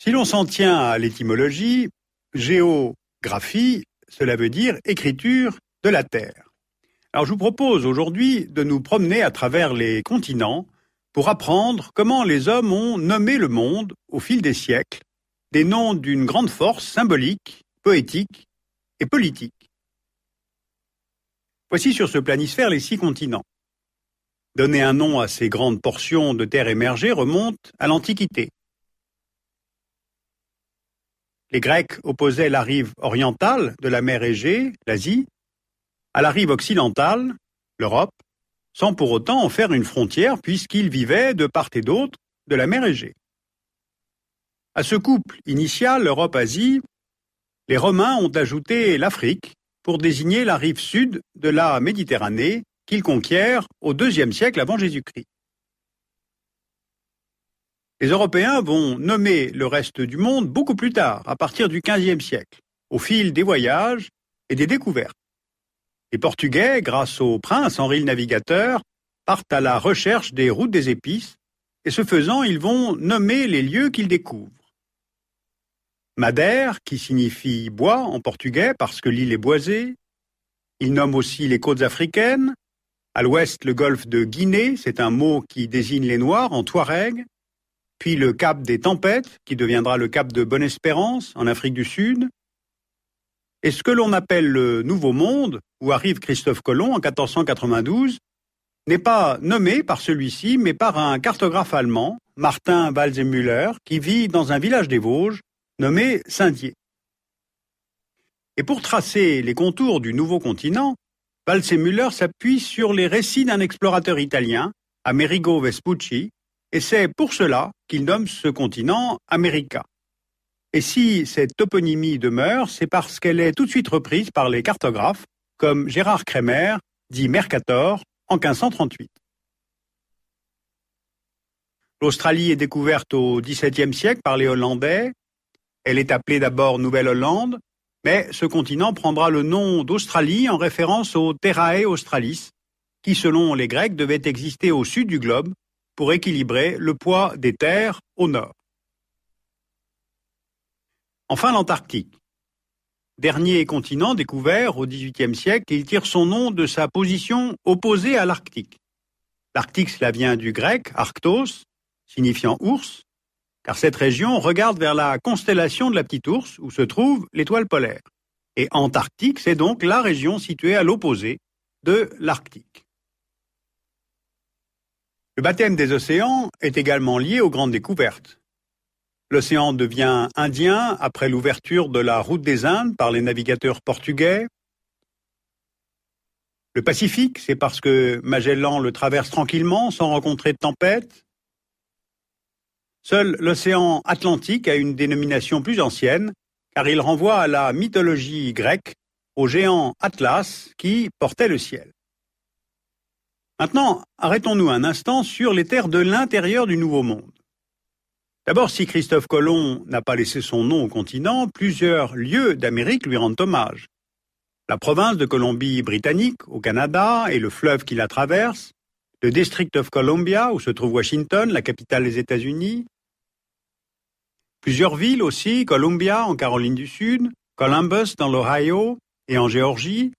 Si l'on s'en tient à l'étymologie, géographie, cela veut dire écriture de la Terre. Alors je vous propose aujourd'hui de nous promener à travers les continents pour apprendre comment les hommes ont nommé le monde au fil des siècles, des noms d'une grande force symbolique, poétique et politique. Voici sur ce planisphère les 6 continents. Donner un nom à ces grandes portions de terre émergées remonte à l'Antiquité. Les Grecs opposaient la rive orientale de la mer Égée, l'Asie, à la rive occidentale, l'Europe, sans pour autant en faire une frontière puisqu'ils vivaient de part et d'autre de la mer Égée. À ce couple initial Europe-Asie, les Romains ont ajouté l'Afrique pour désigner la rive sud de la Méditerranée qu'ils conquièrent au IIe siècle avant Jésus-Christ. Les Européens vont nommer le reste du monde beaucoup plus tard, à partir du XVe siècle, au fil des voyages et des découvertes. Les Portugais, grâce au prince Henri le Navigateur, partent à la recherche des routes des épices, et ce faisant, ils vont nommer les lieux qu'ils découvrent. Madère, qui signifie bois en portugais parce que l'île est boisée. Ils nomment aussi les côtes africaines. À l'ouest, le golfe de Guinée, c'est un mot qui désigne les Noirs en touareg. Puis le cap des Tempêtes, qui deviendra le cap de Bonne-Espérance, en Afrique du Sud. Et ce que l'on appelle le Nouveau Monde, où arrive Christophe Colomb en 1492, n'est pas nommé par celui-ci, mais par un cartographe allemand, Martin Waldseemüller, qui vit dans un village des Vosges, nommé Saint-Dié. Et pour tracer les contours du nouveau continent, Waldseemüller s'appuie sur les récits d'un explorateur italien, Amerigo Vespucci, et c'est pour cela qu'il nomme ce continent America. Et si cette toponymie demeure, c'est parce qu'elle est tout de suite reprise par les cartographes, comme Gérard Kremer, dit Mercator, en 1538. L'Australie est découverte au XVIIe siècle par les Hollandais. Elle est appelée d'abord Nouvelle-Hollande, mais ce continent prendra le nom d'Australie en référence au Terrae Australis, qui selon les Grecs devait exister au sud du globe, pour équilibrer le poids des terres au nord. Enfin, l'Antarctique. Dernier continent découvert au XVIIIe siècle, il tire son nom de sa position opposée à l'Arctique. L'Arctique, cela vient du grec arctos, signifiant ours, car cette région regarde vers la constellation de la Petite Ourse, où se trouve l'étoile polaire. Et Antarctique, c'est donc la région située à l'opposé de l'Arctique. Le baptême des océans est également lié aux grandes découvertes. L'océan devient Indien après l'ouverture de la route des Indes par les navigateurs portugais. Le Pacifique, c'est parce que Magellan le traverse tranquillement sans rencontrer de tempête. Seul l'océan Atlantique a une dénomination plus ancienne, car il renvoie à la mythologie grecque, au géant Atlas qui portait le ciel. Maintenant, arrêtons-nous un instant sur les terres de l'intérieur du Nouveau Monde. D'abord, si Christophe Colomb n'a pas laissé son nom au continent, plusieurs lieux d'Amérique lui rendent hommage. La province de Colombie-Britannique, au Canada, et le fleuve qui la traverse, le District of Columbia, où se trouve Washington, la capitale des États-Unis. Plusieurs villes aussi, Columbia, en Caroline du Sud, Columbus, dans l'Ohio et en Géorgie,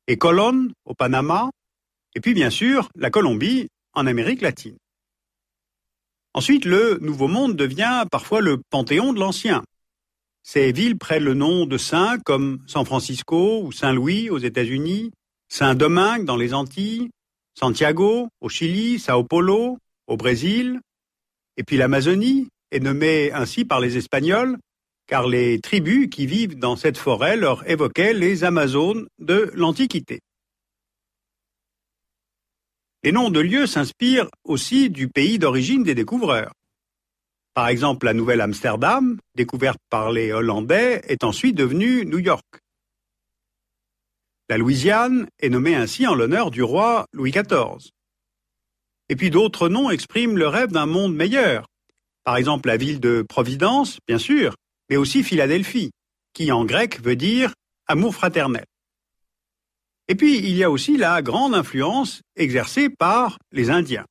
et Colón, au Panama, et puis bien sûr, la Colombie, en Amérique latine. Ensuite, le Nouveau Monde devient parfois le panthéon de l'Ancien. Ces villes prennent le nom de saints comme San Francisco ou Saint-Louis aux États-Unis, Saint-Domingue dans les Antilles, Santiago au Chili, Sao Paulo au Brésil, et puis l'Amazonie est nommée ainsi par les Espagnols, car les tribus qui vivent dans cette forêt leur évoquaient les Amazones de l'Antiquité. Les noms de lieux s'inspirent aussi du pays d'origine des découvreurs. Par exemple, la Nouvelle-Amsterdam, découverte par les Hollandais, est ensuite devenue New York. La Louisiane est nommée ainsi en l'honneur du roi Louis XIV. Et puis d'autres noms expriment le rêve d'un monde meilleur. Par exemple, la ville de Providence, bien sûr, mais aussi Philadelphie, qui en grec veut dire amour fraternel. Et puis, il y a aussi la grande influence exercée par les Indiens.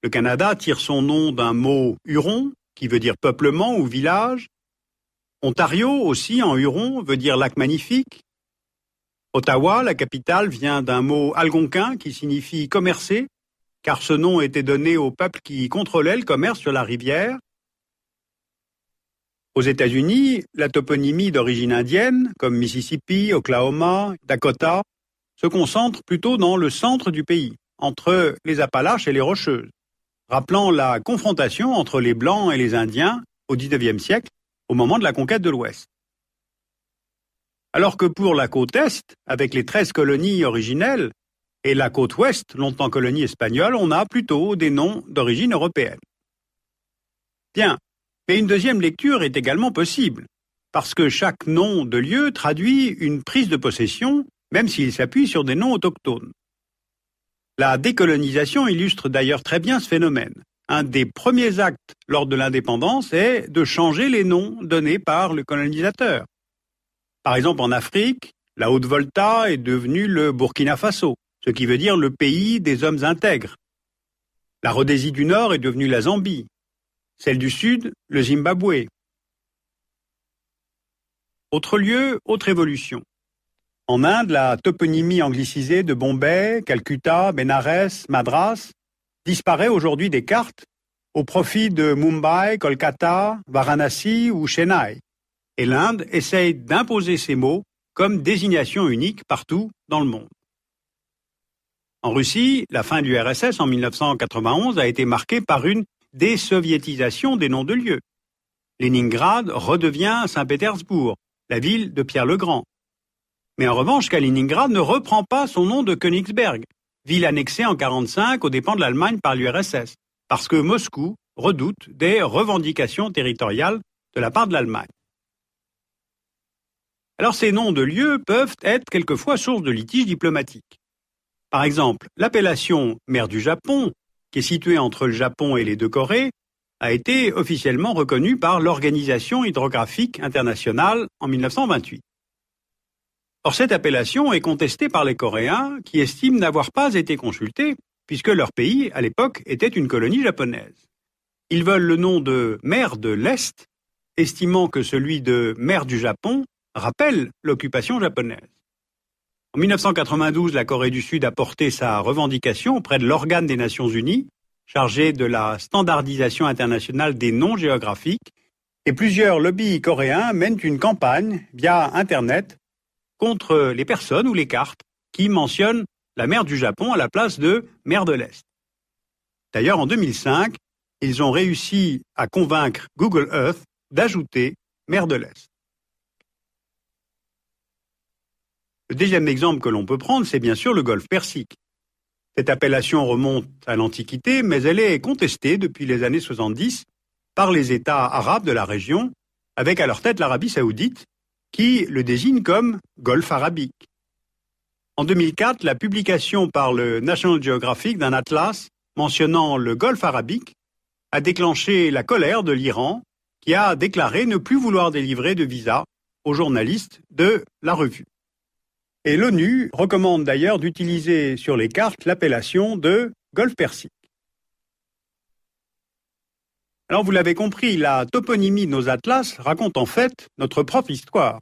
Le Canada tire son nom d'un mot huron, qui veut dire peuplement ou village. Ontario aussi, en huron, veut dire lac magnifique. Ottawa, la capitale, vient d'un mot algonquin qui signifie commercer, car ce nom était donné au peuple qui contrôlait le commerce sur la rivière. Aux États-Unis, la toponymie d'origine indienne, comme Mississippi, Oklahoma, Dakota, se concentre plutôt dans le centre du pays, entre les Appalaches et les Rocheuses, rappelant la confrontation entre les Blancs et les Indiens au XIXe siècle, au moment de la conquête de l'Ouest. Alors que pour la côte Est, avec les 13 colonies originelles, et la côte Ouest, longtemps colonie espagnole, on a plutôt des noms d'origine européenne. Bien, mais une deuxième lecture est également possible, parce que chaque nom de lieu traduit une prise de possession, même s'il s'appuie sur des noms autochtones. La décolonisation illustre d'ailleurs très bien ce phénomène. Un des premiers actes lors de l'indépendance est de changer les noms donnés par le colonisateur. Par exemple, en Afrique, la Haute-Volta est devenue le Burkina Faso, ce qui veut dire le pays des hommes intègres. La Rhodésie du Nord est devenue la Zambie, celle du Sud, le Zimbabwe. Autre lieu, autre évolution. En Inde, la toponymie anglicisée de Bombay, Calcutta, Bénarès, Madras disparaît aujourd'hui des cartes au profit de Mumbai, Kolkata, Varanasi ou Chennai. Et l'Inde essaye d'imposer ces mots comme désignation unique partout dans le monde. En Russie, la fin du RSS en 1991 a été marquée par une désoviétisation des noms de lieux. Leningrad redevient Saint-Pétersbourg, la ville de Pierre le Grand. Mais en revanche, Kaliningrad ne reprend pas son nom de Königsberg, ville annexée en 1945 aux dépens de l'Allemagne par l'URSS, parce que Moscou redoute des revendications territoriales de la part de l'Allemagne. Alors ces noms de lieux peuvent être quelquefois source de litiges diplomatiques. Par exemple, l'appellation mer du Japon, qui est située entre le Japon et les deux Corées, a été officiellement reconnue par l'Organisation hydrographique internationale en 1928. Or, cette appellation est contestée par les Coréens qui estiment n'avoir pas été consultés puisque leur pays, à l'époque, était une colonie japonaise. Ils veulent le nom de mer de l'Est, estimant que celui de mer du Japon rappelle l'occupation japonaise. En 1992, la Corée du Sud a porté sa revendication auprès de l'organe des Nations Unies, chargé de la standardisation internationale des noms géographiques, et plusieurs lobbies coréens mènent une campagne via Internet contre les personnes ou les cartes qui mentionnent la mer du Japon à la place de mer de l'Est. D'ailleurs, en 2005, ils ont réussi à convaincre Google Earth d'ajouter mer de l'Est. Le deuxième exemple que l'on peut prendre, c'est bien sûr le golfe Persique. Cette appellation remonte à l'Antiquité, mais elle est contestée depuis les années 70 par les États arabes de la région, avec à leur tête l'Arabie saoudite, qui le désigne comme golfe arabique. En 2004, la publication par le National Geographic d'un atlas mentionnant le golfe arabique a déclenché la colère de l'Iran, qui a déclaré ne plus vouloir délivrer de visa aux journalistes de la revue. Et l'ONU recommande d'ailleurs d'utiliser sur les cartes l'appellation de golfe Persique. Alors vous l'avez compris, la toponymie de nos atlas raconte en fait notre propre histoire.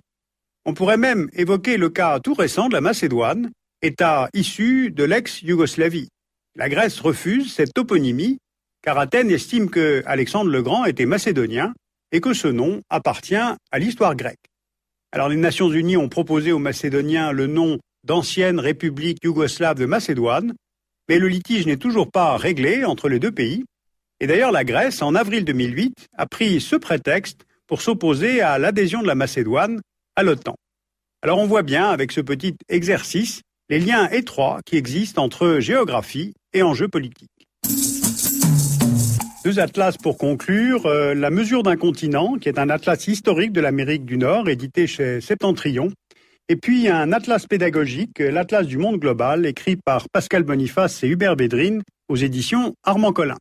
On pourrait même évoquer le cas tout récent de la Macédoine, État issu de l'ex-Yougoslavie. La Grèce refuse cette toponymie car Athènes estime que Alexandre le Grand était macédonien et que ce nom appartient à l'histoire grecque. Alors les Nations Unies ont proposé aux Macédoniens le nom d'ancienne République yougoslave de Macédoine, mais le litige n'est toujours pas réglé entre les deux pays. Et d'ailleurs la Grèce, en avril 2008, a pris ce prétexte pour s'opposer à l'adhésion de la Macédoine à l'OTAN. Alors on voit bien avec ce petit exercice les liens étroits qui existent entre géographie et enjeux politiques. Deux atlas pour conclure. La mesure d'un continent, qui est un atlas historique de l'Amérique du Nord, édité chez Septentrion. Et puis un atlas pédagogique, l'Atlas du monde global, écrit par Pascal Boniface et Hubert Védrine, aux éditions Armand Collin.